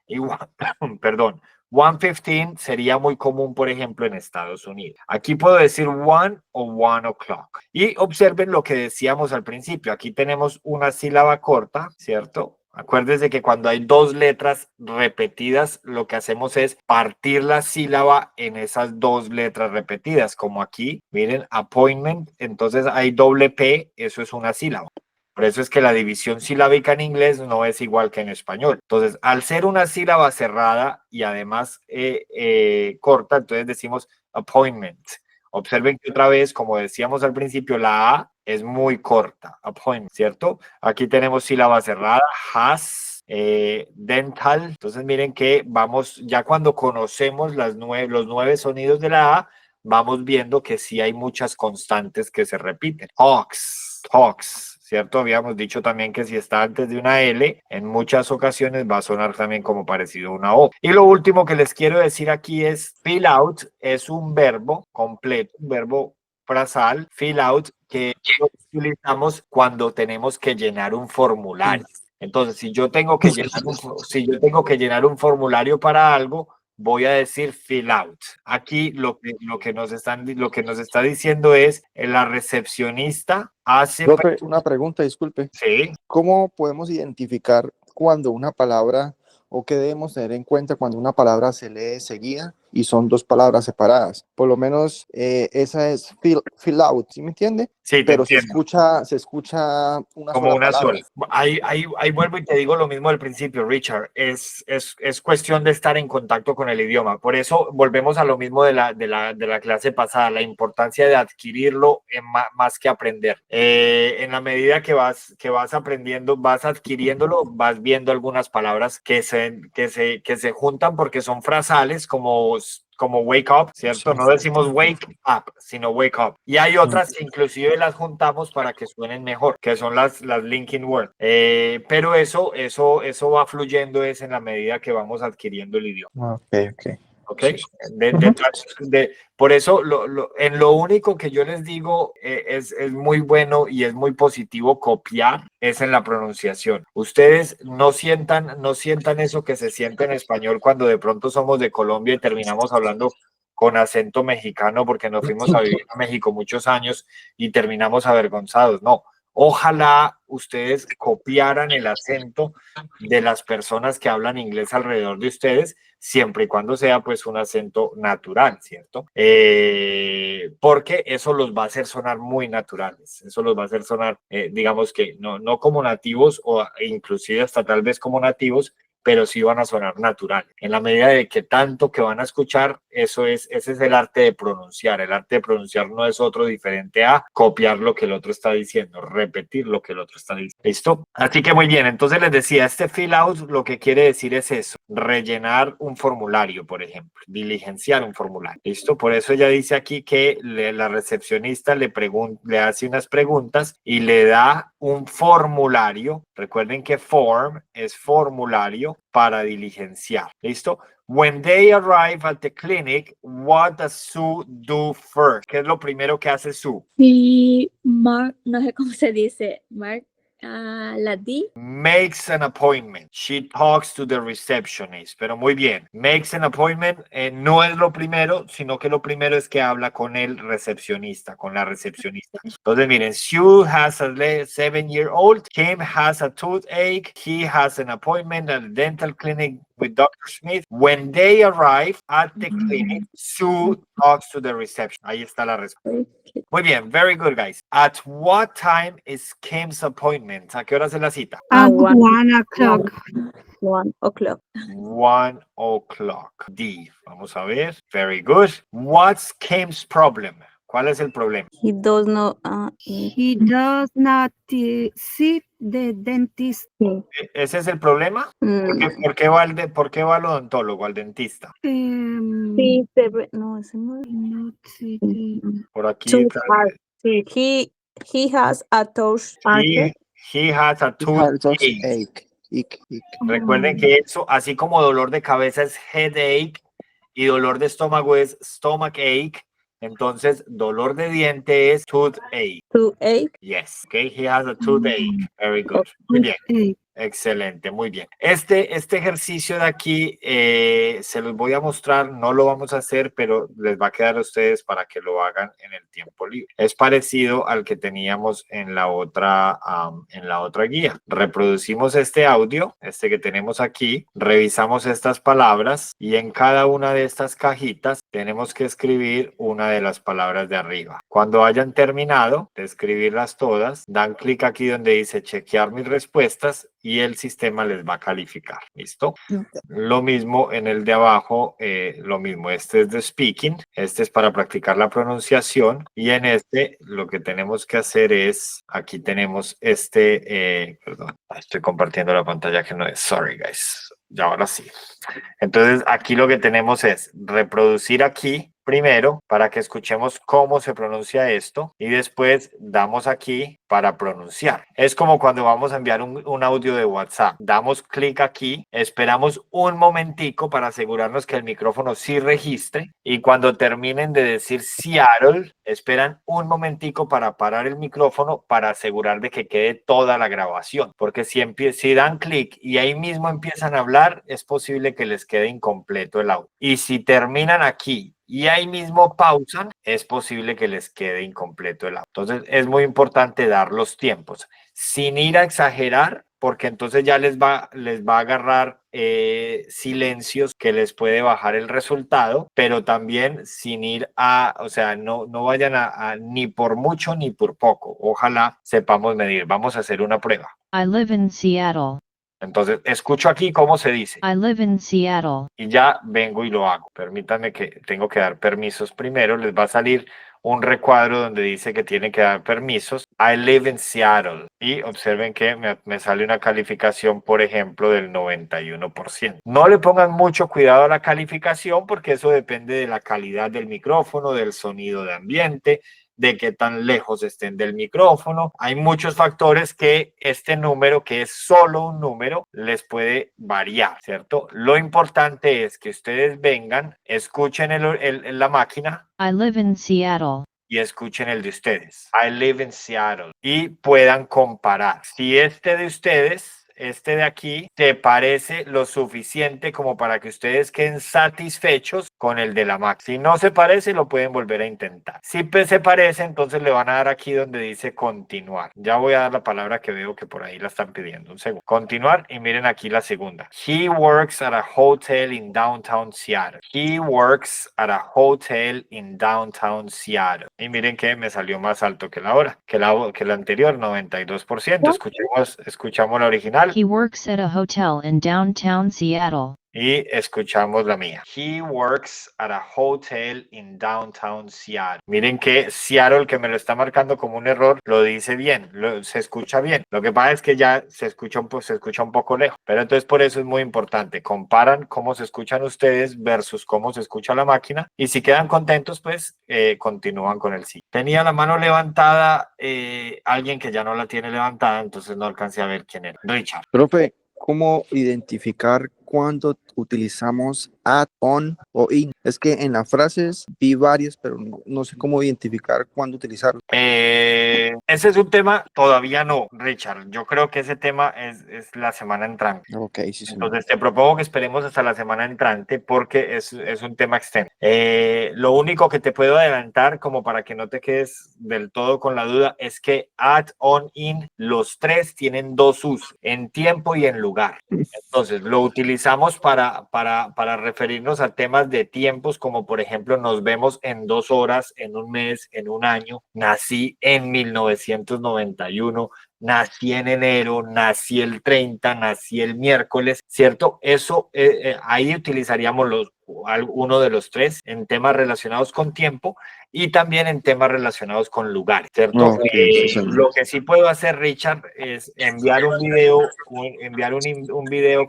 [SPEAKER 2] Perdón. 1:15 sería muy común, por ejemplo, en Estados Unidos. Aquí puedo decir 1 o 1 o'clock. Y observen lo que decíamos al principio. Aquí tenemos una sílaba corta, ¿cierto? Acuérdense que cuando hay dos letras repetidas, lo que hacemos es partir la sílaba en esas dos letras repetidas, como aquí, miren, appointment, entonces hay doble P, eso es una sílaba. Por eso es que la división silábica en inglés no es igual que en español. Entonces, al ser una sílaba cerrada y además corta, entonces decimos appointment. Observen que otra vez, como decíamos al principio, la A es muy corta, appointment, ¿cierto? Aquí tenemos sílaba cerrada, has, dental. Entonces miren que vamos, ya cuando conocemos los 9 sonidos de la A, vamos viendo que sí hay muchas constantes que se repiten. Talks, ¿cierto? Habíamos dicho también que si está antes de una L, en muchas ocasiones va a sonar también como parecido a una O. Y lo último que les quiero decir aquí es fill out, es un verbo completo, un verbo frasal, fill out, que lo utilizamos cuando tenemos que llenar un formulario. Entonces, si yo tengo que llenar un formulario para algo, voy a decir fill out. Aquí lo que nos está diciendo es la recepcionista hace...
[SPEAKER 10] Profe, una pregunta, disculpe.
[SPEAKER 2] Sí.
[SPEAKER 10] ¿Cómo podemos identificar cuando una palabra o qué debemos tener en cuenta cuando una palabra se lee seguida y son dos palabras separadas? Por lo menos esa es fill out, ¿sí me entiende?
[SPEAKER 2] Sí,
[SPEAKER 10] pero
[SPEAKER 2] entiendo.
[SPEAKER 10] se escucha una
[SPEAKER 2] como
[SPEAKER 10] sola
[SPEAKER 2] una
[SPEAKER 10] palabra.
[SPEAKER 2] sola. Ahí vuelvo y te digo lo mismo al principio, Richard. Es cuestión de estar en contacto con el idioma. Por eso volvemos a lo mismo de la clase pasada, la importancia de adquirirlo más que aprender. En la medida que vas aprendiendo, vas adquiriéndolo, vas viendo algunas palabras que se juntan porque son frasales, como wake up, ¿cierto? No decimos wake up, sino wake up. Y hay otras que inclusive las juntamos para que suenen mejor, que son las linking words. Pero eso va fluyendo es en la medida que vamos adquiriendo el idioma. ¿Ok? Por eso, en lo único que yo les digo es muy bueno y es muy positivo copiar, es en la pronunciación. Ustedes no sientan eso que se siente en español cuando de pronto somos de Colombia y terminamos hablando con acento mexicano porque nos fuimos a vivir a México muchos años y terminamos avergonzados. No. Ojalá ustedes copiaran el acento de las personas que hablan inglés alrededor de ustedes, siempre y cuando sea pues un acento natural, ¿cierto? Porque eso los va a hacer sonar muy naturales, eso los va a hacer sonar, digamos que no como nativos o inclusive hasta tal vez como nativos, pero sí van a sonar natural. En la medida de que tanto que van a escuchar, ese es el arte de pronunciar. El arte de pronunciar no es otro diferente a copiar lo que el otro está diciendo, repetir lo que el otro está diciendo. ¿Listo? Así que muy bien, entonces les decía, este fill out lo que quiere decir es eso, rellenar un formulario, por ejemplo, diligenciar un formulario. ¿Listo? Por eso ella dice aquí que la recepcionista le hace unas preguntas y le da un formulario. Recuerden que form es formulario para diligenciar. ¿Listo? When they arrive at the clinic, what does Sue do first? ¿Qué es lo primero que hace Sue?
[SPEAKER 11] Y no sé cómo se dice, la D.
[SPEAKER 2] Makes an appointment. She talks to the receptionist. Pero muy bien. Makes an appointment no es lo primero, sino que lo primero es que habla con el recepcionista, con la recepcionista. Entonces, miren, Sue has a 7-year-old. Kim has a toothache. He has an appointment at the dental clinic with Dr. Smith. When they arrive at the clinic, Sue talks to the reception. Ahí está la respuesta. Muy bien, very good, guys. At what time is Kim's appointment? ¿A qué hora es la cita?
[SPEAKER 1] At 1 o'clock.
[SPEAKER 3] 1 o'clock.
[SPEAKER 2] 1 o'clock. D. Vamos a ver. Very good. What's Kim's problem? ¿Cuál es el problema?
[SPEAKER 3] He does not
[SPEAKER 1] He does not see the dentist.
[SPEAKER 2] ¿Ese es el problema? ¿Por qué va por qué va al odontólogo, al dentista?
[SPEAKER 3] Sí, no, ese no es.
[SPEAKER 2] Por aquí.
[SPEAKER 3] Tooth art. Sí, he has a tooth
[SPEAKER 2] He has a toothache. Recuerden que eso, así como dolor de cabeza es headache y dolor de estómago es stomachache, entonces dolor de diente es toothache.
[SPEAKER 3] Toothache.
[SPEAKER 2] Yes, okay, he has a toothache. Very good. Muy bien. Excelente, muy bien. Este ejercicio de aquí se los voy a mostrar, no lo vamos a hacer, pero les va a quedar a ustedes para que lo hagan en el tiempo libre. Es parecido al que teníamos en la otra guía. Reproducimos este audio, que tenemos aquí, revisamos estas palabras y en cada una de estas cajitas tenemos que escribir una de las palabras de arriba. Cuando hayan terminado de escribirlas todas, dan clic aquí donde dice chequear mis respuestas y el sistema les va a calificar. ¿Listo? Lo mismo en el de abajo, lo mismo. Este es de speaking, este es para practicar la pronunciación y en este lo que tenemos que hacer es, aquí tenemos perdón, estoy compartiendo la pantalla que no es, sorry guys, ya ahora sí. Entonces aquí lo que tenemos es reproducir aquí primero para que escuchemos cómo se pronuncia esto y después damos aquí para pronunciar. Es como cuando vamos a enviar un audio de WhatsApp. Damos clic aquí, esperamos un momentico para asegurarnos que el micrófono sí registre y cuando terminen de decir Seattle, esperan un momentico para parar el micrófono para asegurar de que quede toda la grabación. Porque si dan clic y ahí mismo empiezan a hablar, es posible que les quede incompleto el audio. Y si terminan aquí y ahí mismo pausan, es posible que les quede incompleto el audio. Entonces es muy importante dar los tiempos sin ir a exagerar, porque entonces ya les va a agarrar silencios que les puede bajar el resultado, pero también sin ir o sea, no vayan a ni por mucho ni por poco. Ojalá sepamos medir. Vamos a hacer una prueba.
[SPEAKER 12] I live in Seattle.
[SPEAKER 2] Entonces, escucho aquí cómo se dice.
[SPEAKER 12] I live in Seattle.
[SPEAKER 2] Y ya vengo y lo hago. Permítanme que tengo que dar permisos primero. Les va a salir un recuadro donde dice que tiene que dar permisos. I live in Seattle. Y observen que me sale una calificación, por ejemplo, del 91%. No le pongan mucho cuidado a la calificación porque eso depende de la calidad del micrófono, del sonido de ambiente, de qué tan lejos estén del micrófono. Hay muchos factores que este número, que es solo un número, les puede variar, ¿cierto? Lo importante es que ustedes vengan, escuchen la máquina.
[SPEAKER 12] I live in Seattle.
[SPEAKER 2] Y escuchen el de ustedes. I live in Seattle. Y puedan comparar. Si este de ustedes, este de aquí, te parece lo suficiente como para que ustedes queden satisfechos con el de la máquina. Si no se parece, lo pueden volver a intentar. Si se parece, entonces le van a dar aquí donde dice continuar. Ya voy a dar la palabra que veo que por ahí la están pidiendo. Un segundo. Continuar y miren aquí la segunda. He works at a hotel in downtown Seattle. He works at a hotel in downtown Seattle. Y miren que me salió más alto que la hora, que la anterior, 92%. Escuchamos la original.
[SPEAKER 12] He works at a hotel in downtown Seattle.
[SPEAKER 2] Y escuchamos la mía. He works at a hotel in downtown Seattle. Miren que Seattle, que me lo está marcando como un error, lo dice bien, se escucha bien. Lo que pasa es que ya se escucha un poco lejos. Pero entonces por eso es muy importante. Comparan cómo se escuchan ustedes versus cómo se escucha la máquina. Y si quedan contentos, pues continúan con el sí. Tenía la mano levantada alguien que ya no la tiene levantada, entonces no alcancé a ver quién era. Richard.
[SPEAKER 10] Profe, ¿cómo identificar cuando utilizamos at, on o in? Es que en las frases vi varias, pero no sé cómo identificar cuándo utilizarlo.
[SPEAKER 2] Ese es un tema, todavía no, Richard. Yo creo que ese tema es la semana entrante.
[SPEAKER 10] Ok, sí, sí.
[SPEAKER 2] Entonces te propongo que esperemos hasta la semana entrante porque es un tema extenso. Lo único que te puedo adelantar, como para que no te quedes del todo con la duda, es que at, on, in, los tres tienen dos usos, en tiempo y en lugar. Entonces lo utilizamos para para referirnos a temas de tiempos, como por ejemplo, nos vemos en 2 horas, en un mes, en un año. Nací en 1991, nací en enero, nací el 30, nací el miércoles, ¿cierto? Eso, ahí utilizaríamos uno de los tres en temas relacionados con tiempo y también en temas relacionados con lugares, ¿cierto?
[SPEAKER 10] Sí, señor.
[SPEAKER 2] Lo que sí puedo hacer, Richard, es enviar un video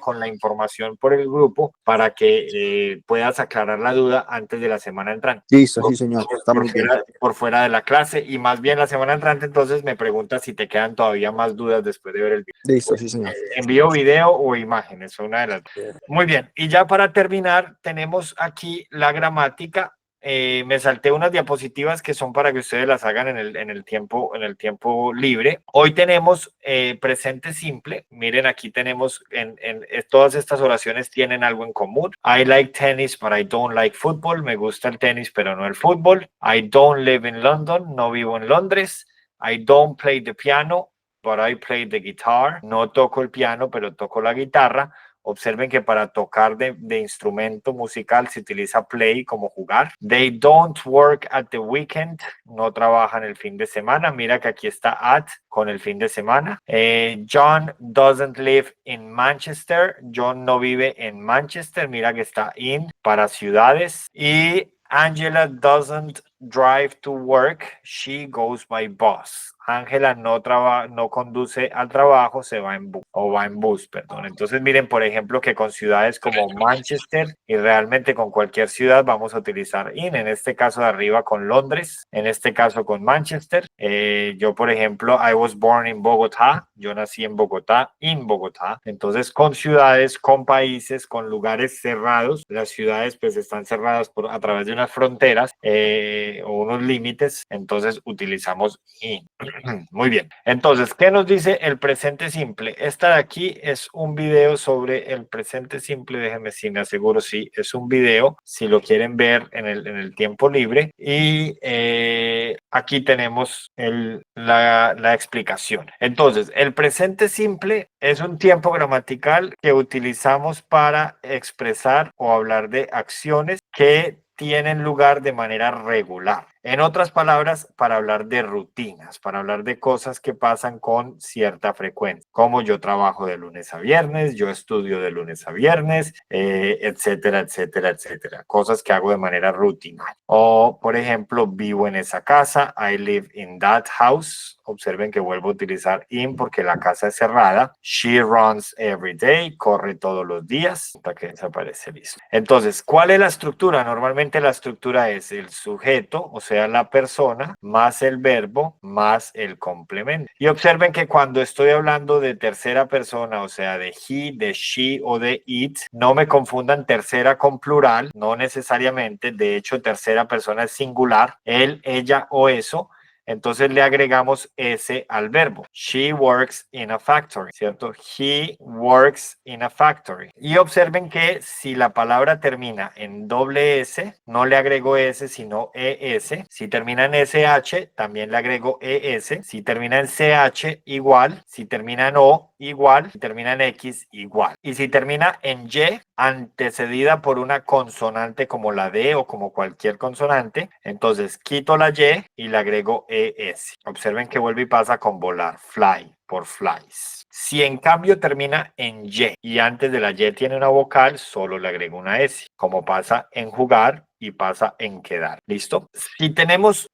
[SPEAKER 2] con la información por el grupo para que puedas aclarar la duda antes de la semana entrante.
[SPEAKER 10] Listo, sí, señor. Está muy bien.
[SPEAKER 2] Por fuera de la clase, y más bien la semana entrante, entonces me preguntas si te quedan todavía más dudas después de ver el video.
[SPEAKER 10] Listo, sí, señor.
[SPEAKER 2] Envío video o imágenes, una de las dos. Muy bien, y ya para terminar, tenemos aquí la gramática. Me salté unas diapositivas que son para que ustedes las hagan en el tiempo libre. Hoy tenemos presente simple. Miren, aquí tenemos todas estas oraciones tienen algo en común. I like tennis, but I don't like football. Me gusta el tenis, pero no el fútbol. I don't live in London. No vivo en Londres. I don't play the piano, but I play the guitar. No toco el piano, pero toco la guitarra. Observen que para tocar de instrumento musical se utiliza play como jugar. They don't work at the weekend. No trabajan el fin de semana. Mira que aquí está at con el fin de semana. John doesn't live in Manchester. John no vive en Manchester. Mira que está in para ciudades. Y Angela doesn't drive to work. She goes by bus. Ángela no conduce al trabajo, se va en bus, perdón. Entonces miren, por ejemplo, que con ciudades como Manchester y realmente con cualquier ciudad vamos a utilizar in, en este caso de arriba con Londres, en este caso con Manchester. Yo, por ejemplo, I was born in Bogotá, yo nací en Bogotá, in Bogotá. Entonces con ciudades, con países, con lugares cerrados, las ciudades pues están cerradas a través de unas fronteras o unos límites, entonces utilizamos in. Muy bien, entonces, ¿qué nos dice el presente simple? Esta de aquí es un video sobre el presente simple, déjenme si me aseguro, sí, es un video, si lo quieren ver en el tiempo libre, y aquí tenemos la explicación. Entonces, el presente simple es un tiempo gramatical que utilizamos para expresar o hablar de acciones que tienen lugar de manera regular. En otras palabras, para hablar de rutinas, para hablar de cosas que pasan con cierta frecuencia, como yo trabajo de lunes a viernes, yo estudio de lunes a viernes, etcétera, etcétera, etcétera. Cosas que hago de manera rutinaria. O, por ejemplo, vivo en esa casa, I live in that house. Observen que vuelvo a utilizar in porque la casa es cerrada. She runs every day, corre todos los días, hasta que desaparece, listo. Entonces, ¿cuál es la estructura? Normalmente la estructura es el sujeto, o sea, la persona, más el verbo, más el complemento. Y observen que cuando estoy hablando de tercera persona, o sea, de he, de she o de it, no me confundan tercera con plural, no necesariamente. De hecho, tercera persona es singular, él, ella o eso. Entonces le agregamos S al verbo. She works in a factory, ¿cierto? He works in a factory. Y observen que si la palabra termina en doble S, no le agrego S, sino ES. Si termina en SH, también le agrego ES. Si termina en CH, igual. Si termina en O, igual. Si termina en X, igual. Y si termina en Y, antecedida por una consonante como la D o como cualquier consonante, entonces quito la Y y le agrego ES. Observen que vuelve y pasa con volar, fly, por flies. Si en cambio termina en Y y antes de la Y tiene una vocal, solo le agrego una S, como pasa en jugar y pasa en quedar. ¿Listo?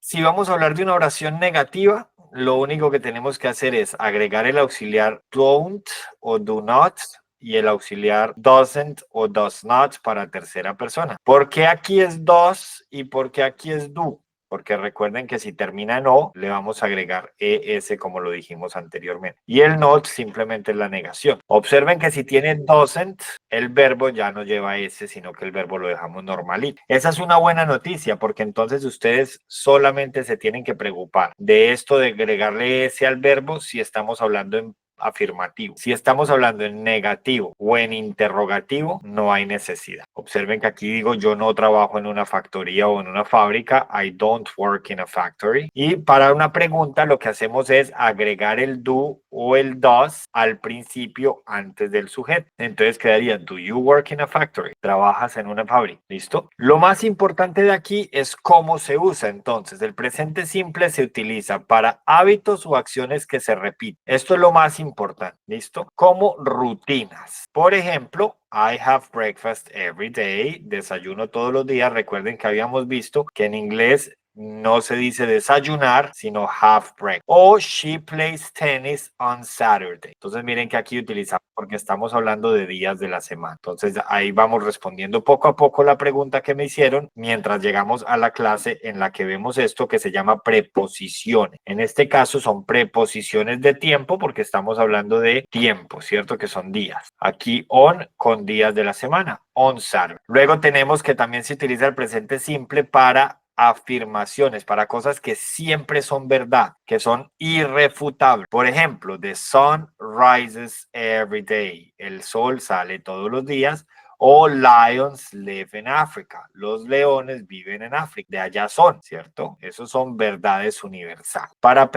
[SPEAKER 2] Si vamos a hablar de una oración negativa, lo único que tenemos que hacer es agregar el auxiliar don't o do not y el auxiliar doesn't o does not para tercera persona. ¿Por qué aquí es does y por qué aquí es do? Porque recuerden que si termina en O, le vamos a agregar ES como lo dijimos anteriormente. Y el not simplemente es la negación. Observen que si tiene doesn't, el verbo ya no lleva S, sino que el verbo lo dejamos normalito. Esa es una buena noticia, porque entonces ustedes solamente se tienen que preocupar de esto de agregarle S al verbo si estamos hablando en afirmativo. Si estamos hablando en negativo o en interrogativo, no hay necesidad. Observen que aquí digo yo no trabajo en una factoría o en una fábrica. I don't work in a factory. Y para una pregunta lo que hacemos es agregar el do o el does al principio antes del sujeto. Entonces quedaría, do you work in a factory? Trabajas en una fábrica. ¿Listo? Lo más importante de aquí es cómo se usa. Entonces, el presente simple se utiliza para hábitos o acciones que se repiten. Esto es lo más importante. ¿Listo? Como rutinas. Por ejemplo, I have breakfast every day. Desayuno todos los días. Recuerden que habíamos visto que en inglés no se dice desayunar, sino have breakfast. O she plays tennis on Saturday. Entonces miren que aquí utilizamos porque estamos hablando de días de la semana. Entonces ahí vamos respondiendo poco a poco la pregunta que me hicieron mientras llegamos a la clase en la que vemos esto que se llama preposiciones. En este caso son preposiciones de tiempo porque estamos hablando de tiempo, ¿cierto? Que son días. Aquí on con días de la semana. On Saturday. Luego tenemos que también se utiliza el presente simple para afirmaciones, para cosas que siempre son verdad, que son irrefutables. Por ejemplo, the sun rises every day. El sol sale todos los días. O lions live in Africa. Los leones viven en África. De allá son, ¿cierto? Esos son verdades universales. Para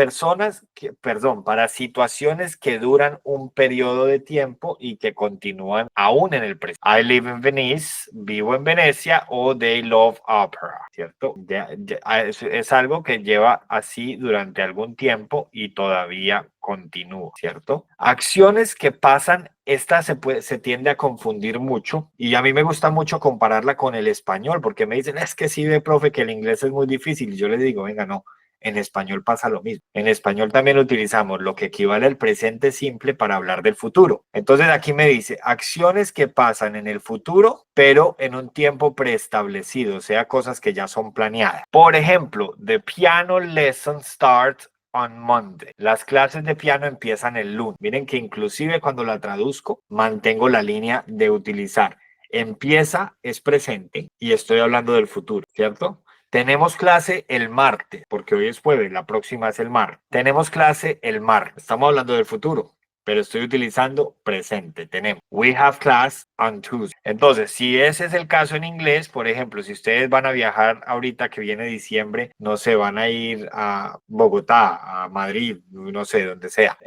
[SPEAKER 2] para situaciones que duran un periodo de tiempo y que continúan aún en el presente. I live in Venice, vivo en Venecia, o they love opera, ¿cierto? Es algo que lleva así durante algún tiempo y todavía continúa, ¿cierto? Acciones que pasan, esta se tiende a confundir mucho y a mí me gusta mucho compararla con el español porque me dicen, es que sí ve, profe, que el inglés es muy difícil. Y yo les digo, venga, no, en español pasa lo mismo. En español también utilizamos lo que equivale al presente simple para hablar del futuro. Entonces aquí me dice, acciones que pasan en el futuro, pero en un tiempo preestablecido, o sea, cosas que ya son planeadas. Por ejemplo, the piano lesson starts on Monday. Las clases de piano empiezan el lunes. Miren que inclusive cuando la traduzco, mantengo la línea de utilizar. Empieza es presente y estoy hablando del futuro, ¿cierto? Tenemos clase el martes, porque hoy es jueves, la próxima es el martes. Tenemos clase el martes. Estamos hablando del futuro, pero estoy utilizando presente. Tenemos we have class on Tuesday. Entonces, si ese es el caso en inglés, por ejemplo, si ustedes van a viajar ahorita que viene diciembre, no sé, van a ir a Bogotá, a Madrid, no sé, donde sea,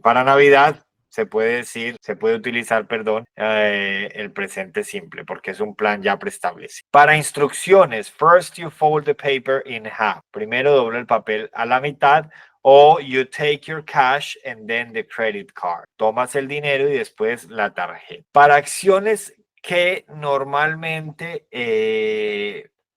[SPEAKER 2] para Navidad, se puede utilizar, el presente simple porque es un plan ya preestablecido. Para instrucciones, first you fold the paper in half. Primero dobla el papel a la mitad. O you take your cash and then the credit card. Tomas el dinero y después la tarjeta. Para acciones que normalmente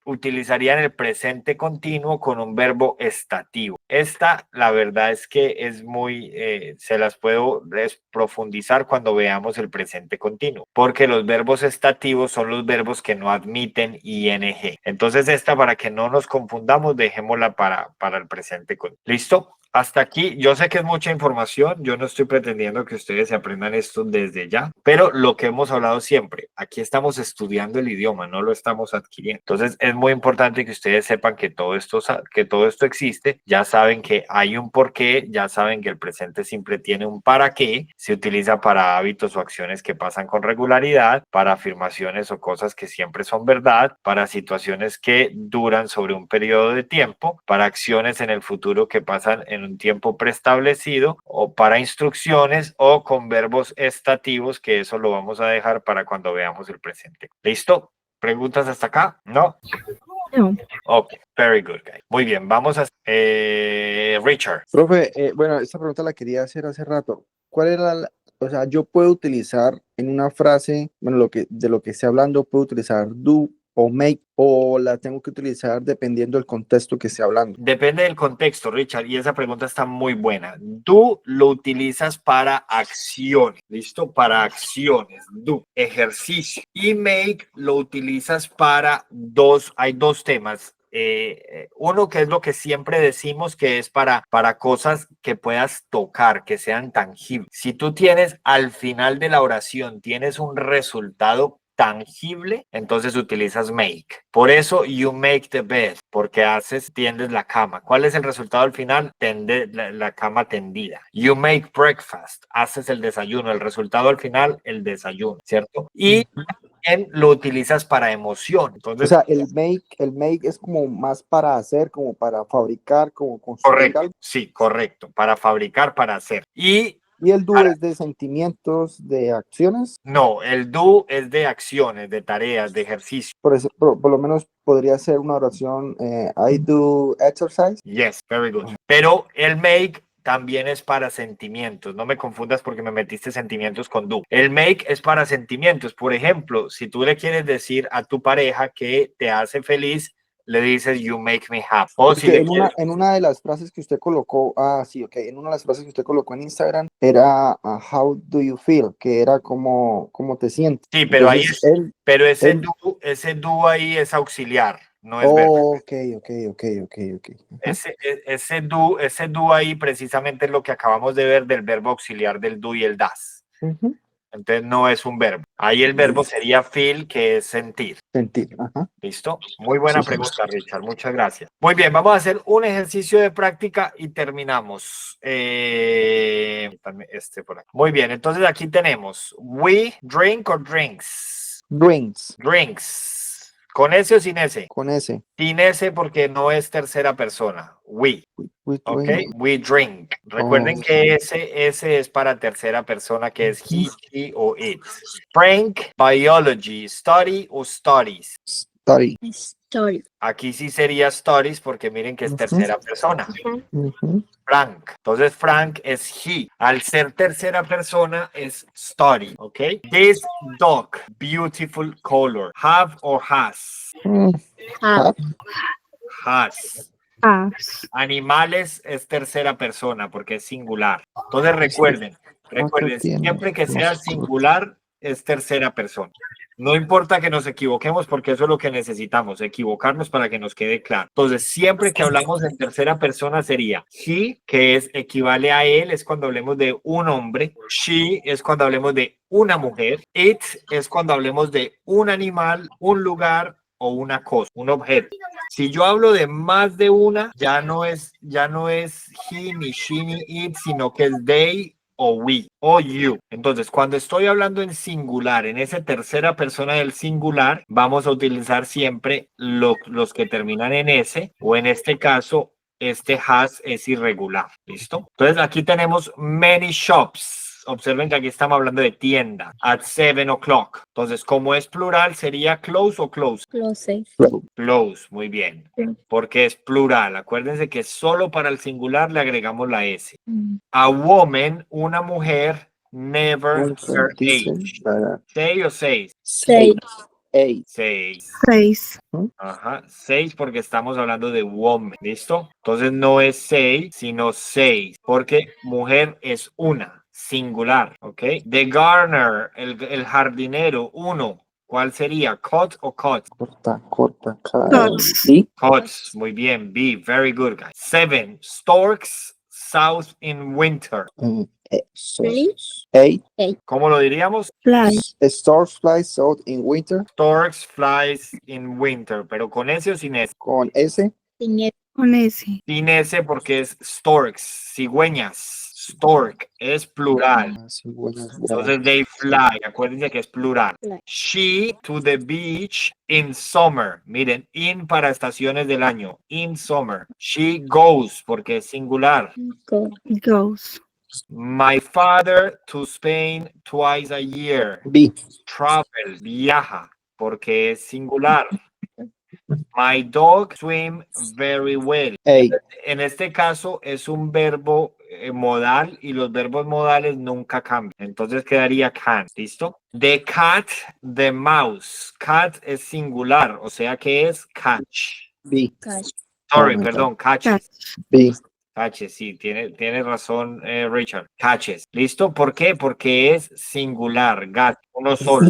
[SPEAKER 2] utilizarían el presente continuo con un verbo estativo. Esta, la verdad es que es muy, se las puedo profundizar cuando veamos el presente continuo, porque los verbos estativos son los verbos que no admiten ing. Entonces esta, para que no nos confundamos, dejémosla para el presente continuo. ¿Listo? Hasta aquí, yo sé que es mucha información, yo no estoy pretendiendo que ustedes se aprendan esto desde ya, pero lo que hemos hablado siempre, aquí estamos estudiando el idioma, no lo estamos adquiriendo. Entonces es muy importante que ustedes sepan que todo esto existe, ya saben que hay un porqué, ya saben que el presente simple tiene un para qué, se utiliza para hábitos o acciones que pasan con regularidad, para afirmaciones o cosas que siempre son verdad, para situaciones que duran sobre un periodo de tiempo, para acciones en el futuro que pasan en un tiempo preestablecido, o para instrucciones o con verbos estativos, que eso lo vamos a dejar para cuando veamos el presente. ¿Listo? ¿Preguntas hasta acá? ¿No?
[SPEAKER 1] No.
[SPEAKER 2] Ok, very good, guys. Muy bien, vamos a... Richard.
[SPEAKER 10] Profe, bueno, esta pregunta la quería hacer hace rato. ¿Cuál era o sea, yo puedo utilizar en una frase, bueno, de lo que esté hablando, puedo utilizar do o make, o la tengo que utilizar dependiendo del contexto que esté hablando?
[SPEAKER 2] Depende del contexto, Richard, y esa pregunta está muy buena. Do lo utilizas para acciones, ¿listo? Para acciones, do, ejercicio. Y make lo utilizas para hay dos temas. Uno que es lo que siempre decimos, que es para cosas que puedas tocar, que sean tangibles. Si tú tienes al final de la oración, tienes un resultado tangible, entonces utilizas make. Por eso you make the bed, porque tiendes la cama. ¿Cuál es el resultado al final? La cama tendida. You make breakfast, haces el desayuno. El resultado al final, el desayuno, ¿cierto? Y también lo utilizas para emoción.
[SPEAKER 10] O
[SPEAKER 2] Entonces,
[SPEAKER 10] sea, el make es como más para hacer, como para fabricar, como construir
[SPEAKER 2] correcto,
[SPEAKER 10] algo.
[SPEAKER 2] sí, correcto, para fabricar, para hacer. Y
[SPEAKER 10] Y el do
[SPEAKER 2] para-
[SPEAKER 10] es de sentimientos, de acciones.
[SPEAKER 2] no, el do es de acciones, de tareas, de ejercicio.
[SPEAKER 10] Por lo menos podría ser una oración, I do exercise.
[SPEAKER 2] Yes, very good. Pero el make también es para sentimientos. No me confundas porque me metiste sentimientos con do. El make es para sentimientos. Por ejemplo, si tú le quieres decir a tu pareja que te hace feliz, le dices you make me happy. O si
[SPEAKER 10] Porque
[SPEAKER 2] le quieres...
[SPEAKER 10] en una de las frases que usted colocó, sí, ok, en una de las frases que usted colocó en Instagram era how do you feel, que era cómo te sientes.
[SPEAKER 2] Sí, pero ahí
[SPEAKER 10] Entonces,
[SPEAKER 2] es, pero
[SPEAKER 10] él-
[SPEAKER 2] ese do ahí es auxiliar, no es verbo.
[SPEAKER 10] ok.
[SPEAKER 2] Ese do ahí precisamente es lo que acabamos de ver del verbo auxiliar del do y el das.
[SPEAKER 10] Ujú.
[SPEAKER 2] Entonces no es un verbo. Ahí el verbo sería feel, que es sentir.
[SPEAKER 10] Sentir, ajá.
[SPEAKER 2] ¿Listo? Muy buena
[SPEAKER 10] Sí.
[SPEAKER 2] pregunta, Richard. Muchas gracias. Muy bien, vamos a hacer un ejercicio de práctica y terminamos. Por aquí. Muy bien, entonces aquí tenemos we drink or drinks.
[SPEAKER 10] Drinks,
[SPEAKER 2] Drinks. ¿Con ese o sin ese?
[SPEAKER 10] con ese.
[SPEAKER 2] Sin ese porque no es tercera persona. We.
[SPEAKER 10] We
[SPEAKER 2] Ok,
[SPEAKER 10] drink.
[SPEAKER 2] we drink. Recuerden
[SPEAKER 10] Oh,
[SPEAKER 2] que ese es para tercera persona, que es he, she o it. Frank, biology, study o studies.
[SPEAKER 10] Study.
[SPEAKER 11] Story.
[SPEAKER 2] Aquí sí sería studies porque miren que es tercera persona.
[SPEAKER 10] Ujú.
[SPEAKER 2] Frank. Entonces Frank es he. Al ser tercera persona es study. Ok. This dog, beautiful color. Have or has.
[SPEAKER 11] Have.
[SPEAKER 2] Has.
[SPEAKER 1] Ah,
[SPEAKER 2] Animales es tercera persona porque es singular. Entonces recuerden,
[SPEAKER 10] tiene
[SPEAKER 2] siempre que sea singular es tercera persona. No importa que nos equivoquemos porque eso es lo que necesitamos, equivocarnos para que nos quede claro. Entonces, siempre que hablamos en tercera persona sería he, que equivale a él, es cuando hablemos de un hombre. She es cuando hablemos de una mujer. It es cuando hablemos de un animal, un lugar o una cosa, un objeto. Si yo hablo de más de una, ya no es he, ni she, ni it, sino que es they o we o you. Entonces, cuando estoy hablando en singular, en esa tercera persona del singular, vamos a utilizar siempre los que terminan en S, o en este caso, este has es irregular. ¿Listo? Entonces, aquí tenemos many shops. Observen que aquí estamos hablando de tienda. At 7 o'clock. Entonces, como es plural, sería close o close.
[SPEAKER 11] Close.
[SPEAKER 2] Close, muy bien. Porque es plural. Acuérdense que solo para el singular le agregamos la S. A woman, una mujer, never her
[SPEAKER 10] Dice,
[SPEAKER 2] age. 6 o 6.
[SPEAKER 11] 6.
[SPEAKER 2] 6.
[SPEAKER 1] 6.
[SPEAKER 2] Ajá, 6 porque estamos hablando de woman, ¿listo? Entonces no es 6, sino 6, porque mujer es una, singular, ¿ok? The gardener, el jardinero, 1. ¿Cuál sería? Cut o cut?
[SPEAKER 10] corta.
[SPEAKER 1] Dots.
[SPEAKER 2] Cuts, muy bien, B, very good, guys. 7. Storks, south in winter. ¿Cómo lo diríamos?
[SPEAKER 1] Fly.
[SPEAKER 10] Stars fly south in winter.
[SPEAKER 2] Storks flies in winter, pero con S o sin S.
[SPEAKER 10] Con S.
[SPEAKER 1] Con ese.
[SPEAKER 2] Sin S porque es storks, cigüeñas. Stork es plural. Entonces they fly. Acuérdense que es plural. She to the beach in summer. Miren, in para estaciones del año. In summer. She goes porque es singular.
[SPEAKER 1] Goes.
[SPEAKER 2] My father to Spain twice a year.
[SPEAKER 10] B.
[SPEAKER 2] Travel, viaja, porque es singular. My dog swim very well. En este caso es un verbo modal y los verbos modales nunca cambian. Entonces quedaría can. ¿Listo? The cat, the mouse. Cat es singular, o sea que es catch.
[SPEAKER 10] B.
[SPEAKER 2] Sorry, perdón, catches.
[SPEAKER 10] B.
[SPEAKER 2] Catches, sí, tiene razón Richard. Catches. ¿Listo? ¿Por qué? Porque es singular, gato, uno solo.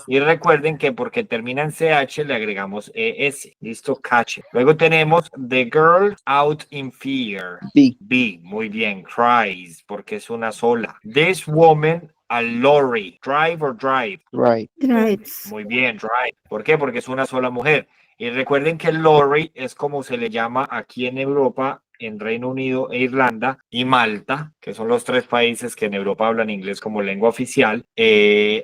[SPEAKER 2] Y recuerden que porque termina en CH le agregamos ES. ¿Listo? Catches. Luego tenemos the girl out in fear.
[SPEAKER 10] B.
[SPEAKER 2] B, muy bien. Cries, porque es una sola. This woman a lorry. Drive or drive.
[SPEAKER 10] Right.
[SPEAKER 1] Drives.
[SPEAKER 2] Muy bien, drive. ¿Por qué? Porque es una sola mujer. Y recuerden que el lorry es como se le llama aquí en Europa, en Reino Unido e Irlanda y Malta, que son los 3 países que en Europa hablan inglés como lengua oficial,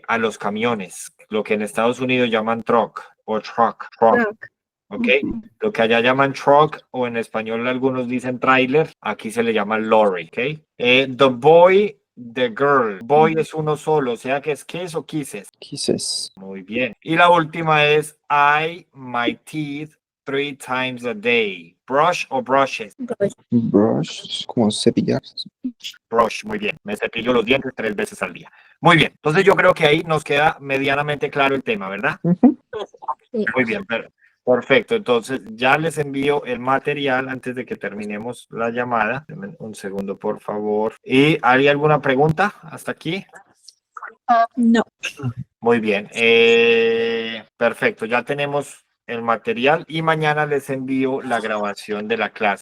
[SPEAKER 2] a los camiones. lo que en Estados Unidos llaman truck o truck.
[SPEAKER 1] Truck.
[SPEAKER 2] ¿Ok?
[SPEAKER 1] Ujú.
[SPEAKER 2] Lo que allá llaman truck o en español algunos dicen trailer, aquí se le llama lorry. ¿Ok? The boy, the girl. Boy es uno solo, o sea que es kiss o kisses.
[SPEAKER 10] Kisses.
[SPEAKER 2] Muy bien. Y la última es I, my teeth 3 times a day. Brush o brushes.
[SPEAKER 10] Brush, como cepillar.
[SPEAKER 2] Brush, muy bien. Me cepillo los dientes 3 veces al día. Muy bien. Entonces yo creo que ahí nos queda medianamente claro el tema, ¿verdad?
[SPEAKER 10] Ujú.
[SPEAKER 2] Muy bien. Perfecto. Entonces ya les envío el material antes de que terminemos la llamada. Denme un segundo, por favor. ¿Y hay alguna pregunta hasta aquí?
[SPEAKER 11] No.
[SPEAKER 2] Muy bien. Perfecto. Ya tenemos el material y mañana les envío la grabación de la clase.